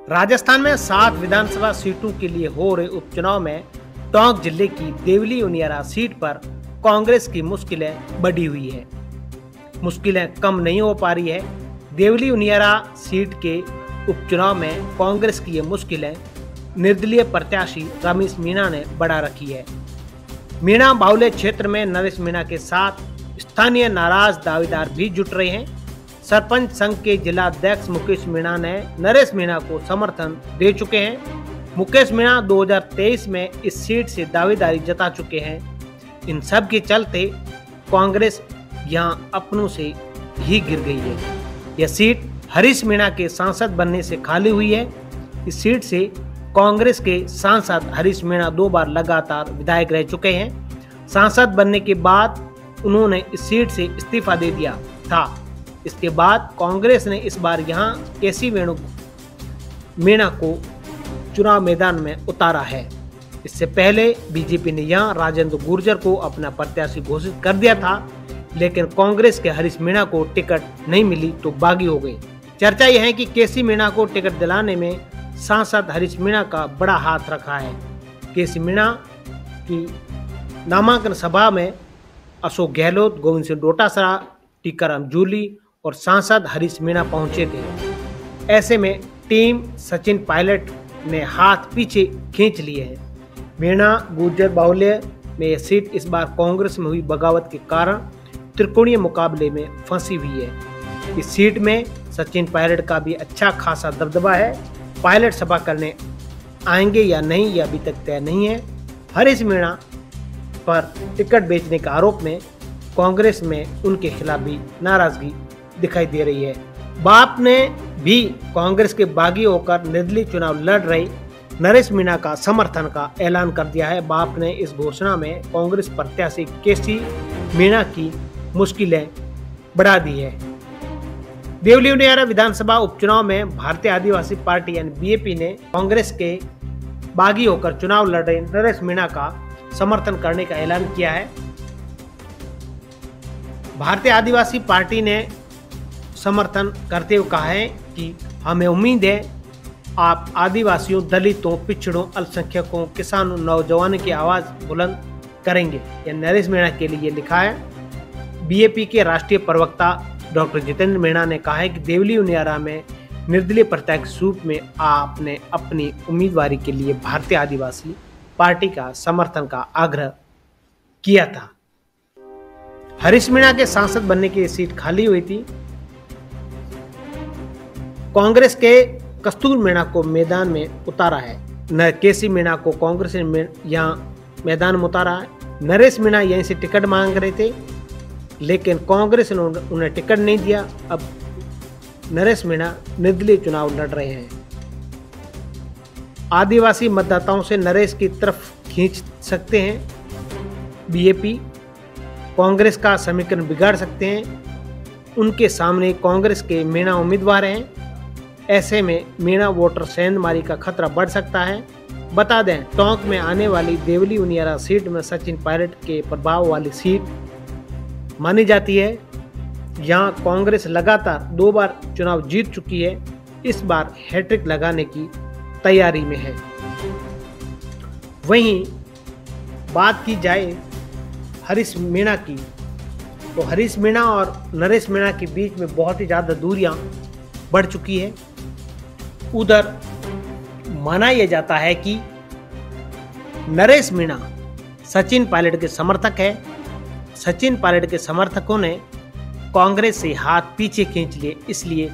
राजस्थान में 7 विधानसभा सीटों के लिए हो रहे उपचुनाव में टोंक जिले की देवली उनियारा सीट पर कांग्रेस की मुश्किलें बढ़ी हुई है। मुश्किलें कम नहीं हो पा रही है। देवली उनियारा सीट के उपचुनाव में कांग्रेस की ये मुश्किलें निर्दलीय प्रत्याशी रमेश मीणा ने बढ़ा रखी है। मीणा बाहुल्य क्षेत्र में नरेश मीणा के साथ स्थानीय नाराज दावेदार भी जुट रहे हैं। सरपंच संघ के जिला अध्यक्ष मुकेश मीणा ने नरेश मीणा को समर्थन दे चुके हैं। मुकेश मीणा 2023 में इस सीट से दावेदारी जता चुके हैं। इन सब के चलते कांग्रेस यहां अपनों से ही गिर गई है। यह सीट हरीश मीणा के सांसद बनने से खाली हुई है। इस सीट से कांग्रेस के सांसद हरीश मीणा 2 बार लगातार विधायक रह चुके हैं। सांसद बनने के बाद उन्होंने इस सीट से इस्तीफा दे दिया था। इसके बाद कांग्रेस ने इस बार यहां केसी मीणा को चुनाव मैदान में उतारा है। इससे पहले बीजेपी ने यहां राजेंद्र गुर्जर को अपना प्रत्याशी घोषित कर दिया था, लेकिन कांग्रेस के हरीश मीणा को टिकट नहीं मिली तो बागी हो गए। चर्चा यह है कि केसी मीणा को टिकट दिलाने में सांसद हरीश मीणा का बड़ा हाथ रखा है। केसी मीणा की नामांकन सभा में अशोक गहलोत, गोविंद सिंह डोटासरा, टीकाराम जूली और सांसद हरीश मीणा पहुंचे थे। ऐसे में टीम सचिन पायलट ने हाथ पीछे खींच लिए हैं। मीणा गुर्जर बाहुल्य में यह सीट इस बार कांग्रेस में हुई बगावत के कारण त्रिकोणीय मुकाबले में फंसी हुई है। इस सीट में सचिन पायलट का भी अच्छा खासा दबदबा है। पायलट सभा करने आएंगे या नहीं यह अभी तक तय नहीं है। हरीश मीणा पर टिकट बेचने के आरोप में कांग्रेस में उनके खिलाफ भी नाराजगी दिखाई दे रही है। बाप ने भी कांग्रेस के बागी होकर निर्दलीय चुनाव लड़ रहे नरेश मीणा का समर्थन का ऐलान कर दिया है। बाप ने इस घोषणा में कांग्रेस प्रत्याशी केसी मीणा की मुश्किलें बढ़ा दी है। देवली उनियारा विधानसभा उपचुनाव में भारतीय आदिवासी पार्टी यानी बीएपी ने कांग्रेस के बागी होकर चुनाव लड़ रहे नरेश मीणा का समर्थन करने का ऐलान किया है। भारतीय आदिवासी पार्टी ने समर्थन करते हुए कहा है कि हमें उम्मीद है आप आदिवासियों, दलितों, पिछड़ों, अल्पसंख्यकों, किसानों, नौजवानों की आवाज बुलंद करेंगे। यह नरेश मीणा के लिए लिखा है। बीएपी के राष्ट्रीय प्रवक्ता डॉक्टर जितेंद्र मीणा ने कहा है कि देवली उनियारा में निर्दलीय प्रत्याशी रूप में आपने अपनी उम्मीदवारी के लिए भारतीय आदिवासी पार्टी का समर्थन का आग्रह किया था। हरीश मीणा के सांसद बनने की सीट खाली हुई थी। कांग्रेस के कस्तूर मीणा को मैदान में उतारा है। न केसी मीणा को कांग्रेस ने यहाँ मैदान में उतारा है। नरेश मीणा यहीं से टिकट मांग रहे थे, लेकिन कांग्रेस ने उन्हें टिकट नहीं दिया। अब नरेश मीणा निर्दलीय चुनाव लड़ रहे हैं। आदिवासी मतदाताओं से नरेश की तरफ खींच सकते हैं। बीएपी कांग्रेस का समीकरण बिगाड़ सकते हैं। उनके सामने कांग्रेस के मीणा उम्मीदवार हैं। ऐसे में मीणा वोटर सेंधमारी का खतरा बढ़ सकता है। बता दें, टोंक में आने वाली देवली उनियारा सीट में सचिन पायलट के प्रभाव वाली सीट मानी जाती है। यहाँ कांग्रेस लगातार 2 बार चुनाव जीत चुकी है। इस बार हैट्रिक लगाने की तैयारी में है। वहीं बात की जाए हरीश मीणा की, तो हरीश मीणा और नरेश मीणा के बीच में बहुत ही ज़्यादा दूरियां बढ़ चुकी है। उधर माना यह जाता है कि नरेश मीणा सचिन पायलट के समर्थक है। सचिन पायलट के समर्थकों ने कांग्रेस से हाथ पीछे खींच लिए, इसलिए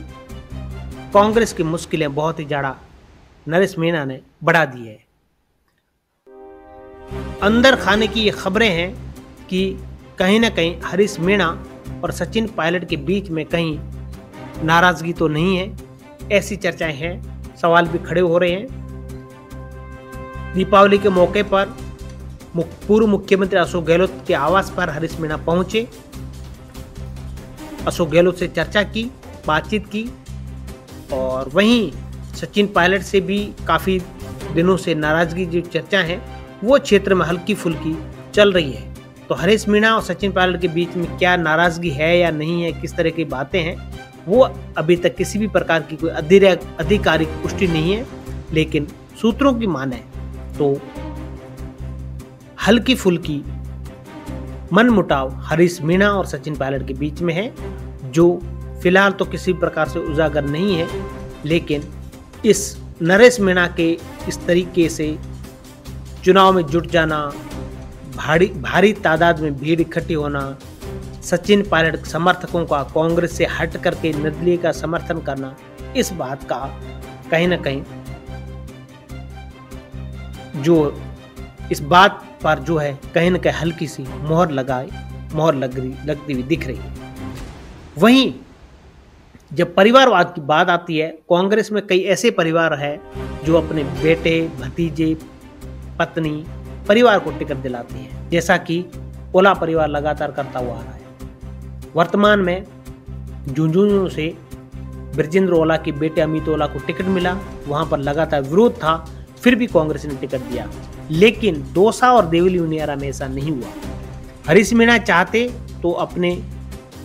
कांग्रेस की मुश्किलें बहुत ही ज़्यादा नरेश मीणा ने बढ़ा दी है। अंदर खाने की ये खबरें हैं कि कहीं ना कहीं हरीश मीणा और सचिन पायलट के बीच में कहीं नाराजगी तो नहीं है। ऐसी चर्चाएं हैं, सवाल भी खड़े हो रहे हैं। दीपावली के मौके पर पूर्व मुख्यमंत्री अशोक गहलोत के आवास पर हरीश मीणा पहुंचे। अशोक गहलोत से चर्चा की, बातचीत की, और वहीं सचिन पायलट से भी काफ़ी दिनों से नाराजगी जो चर्चा है वो क्षेत्र में हल्की फुल्की चल रही है। तो हरीश मीणा और सचिन पायलट के बीच में क्या नाराजगी है या नहीं है, किस तरह की बातें हैं, वो अभी तक किसी भी प्रकार की कोई आधिकारिक पुष्टि नहीं है, लेकिन सूत्रों की माने तो हल्की फुल्की मनमुटाव हरीश मीणा और सचिन पायलट के बीच में है, जो फिलहाल तो किसी प्रकार से उजागर नहीं है। लेकिन इस नरेश मीणा के इस तरीके से चुनाव में जुट जाना, भारी तादाद में भीड़ इकट्ठी होना, सचिन पायलट समर्थकों का कांग्रेस से हट करके निर्दलीय का समर्थन करना, इस बात का कहीं ना कहीं जो इस बात पर जो है कहीं ना कहीं हल्की सी मोहर लगती हुई दिख रही है। वहीं जब परिवारवाद की बात आती है, कांग्रेस में कई ऐसे परिवार हैं जो अपने बेटे, भतीजे, पत्नी, परिवार को टिकट दिलाती हैं, जैसा कि ओला परिवार लगातार करता हुआ आ रहा है। वर्तमान में झुंझुनू से ब्रजेंद्र ओला के बेटे अमित ओला को टिकट मिला, वहां पर लगातार विरोध था, फिर भी कांग्रेस ने टिकट दिया। लेकिन दौसा और देवली उनियारा में ऐसा नहीं हुआ। हरीश मीणा चाहते तो अपने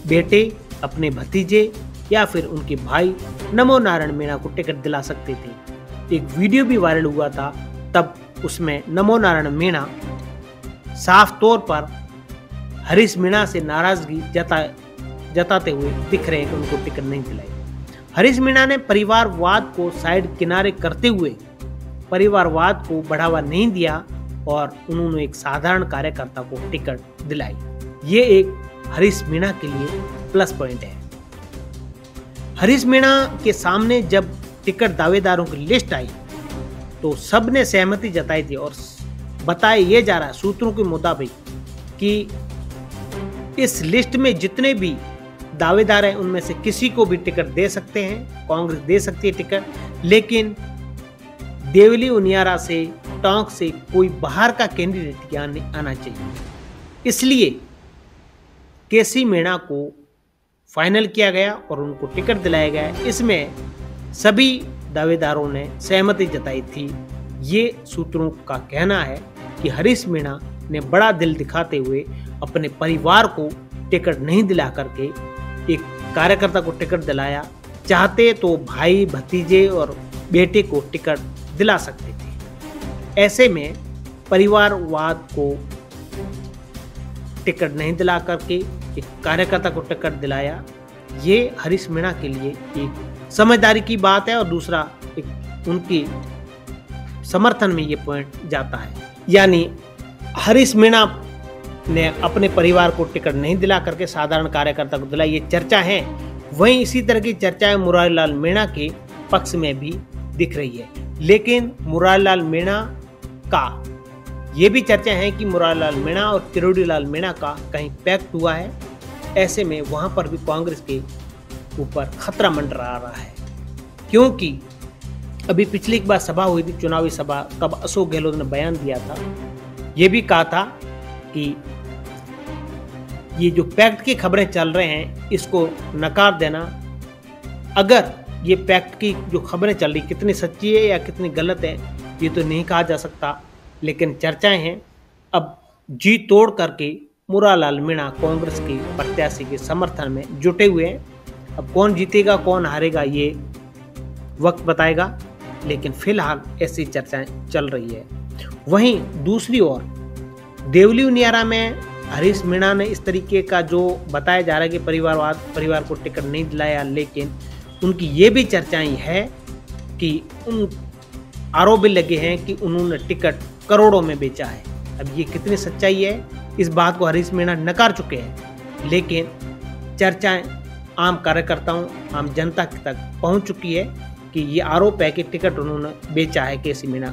बेटे, अपने भतीजे या फिर उनके भाई नमो नारायण मीणा को टिकट दिला सकते थे। एक वीडियो भी वायरल हुआ था, तब उसमें नमो नारायण मीणा साफ तौर पर हरीश मीणा से नाराजगी जताते हुए दिख रहे हैं कि उनको टिकट नहीं दिलाई। हरीश मीणा ने परिवारवाद को साइड किनारे करते हुए परिवारवाद को बढ़ावा नहीं दिया और उन्होंने एक साधारण कार्यकर्ता को टिकट दिलाई। ये एक हरीश मीणा के लिए प्लस पॉइंट है। हरीश मीणा के सामने जब टिकट दावेदारों की लिस्ट आई तो सबने सहमति जताई थी और बताया ये जा रहा है सूत्रों के मुताबिक कि इस लिस्ट में जितने भी दावेदार हैं उनमें से किसी को भी टिकट दे सकते हैं, कांग्रेस दे सकती है टिकट, लेकिन देवली उनियारा से, टोंक से कोई बाहर का कैंडिडेट आना चाहिए। इसलिए केसी मीणा को फाइनल किया गया और उनको टिकट दिलाया गया। इसमें सभी दावेदारों ने सहमति जताई थी। ये सूत्रों का कहना है कि हरीश मीणा ने बड़ा दिल दिखाते हुए अपने परिवार को टिकट नहीं दिला करके एक कार्यकर्ता को टिकट दिलाया। चाहते तो भाई, भतीजे और बेटे को टिकट दिला सकते थे। ऐसे में परिवारवाद को टिकट नहीं दिला करके एक कार्यकर्ता को टिकट दिलाया। ये हरीश मीणा के लिए एक समझदारी की बात है और दूसरा एक उनकी समर्थन में ये पॉइंट जाता है। यानी हरीश मीणा ने अपने परिवार को टिकट नहीं दिला करके साधारण कार्यकर्ता को दिलाई, ये चर्चा है। वहीं इसी तरह की चर्चाएं मुरारीलाल मीणा के पक्ष में भी दिख रही है। लेकिन मुरारीलाल मीणा का ये भी चर्चा है कि मुरारीलाल मीणा और किरोड़ीलाल मीणा का कहीं पैक्ट हुआ है। ऐसे में वहां पर भी कांग्रेस के ऊपर खतरा मंडरा रहा है, क्योंकि अभी पिछली एक बार सभा हुई थी, चुनावी सभा, तब अशोक गहलोत ने बयान दिया था, ये भी कहा था कि ये जो पैक्ट की खबरें चल रहे हैं इसको नकार देना। अगर ये पैक्ट की जो खबरें चल रही कितनी सच्ची है या कितनी गलत है ये तो नहीं कहा जा सकता, लेकिन चर्चाएं हैं। अब जी तोड़ करके मुरारीलाल मीणा कांग्रेस के प्रत्याशी के समर्थन में जुटे हुए हैं। अब कौन जीतेगा कौन हारेगा ये वक्त बताएगा, लेकिन फिलहाल ऐसी चर्चाएं चल रही है। वहीं दूसरी ओर देवली उनियारा में हरीश मीणा ने इस तरीके का जो बताया जा रहा है कि परिवार को टिकट नहीं दिलाया, लेकिन उनकी ये भी चर्चाएं है कि उन आरोप भी लगे हैं कि उन्होंने टिकट करोड़ों में बेचा है। अब ये कितनी सच्चाई है इस बात को हरीश मीणा नकार चुके हैं, लेकिन चर्चाएं आम कार्यकर्ताओं, आम जनता तक पहुंच चुकी है कि ये आरोप है कि टिकट उन्होंने बेचा है केसी मीणा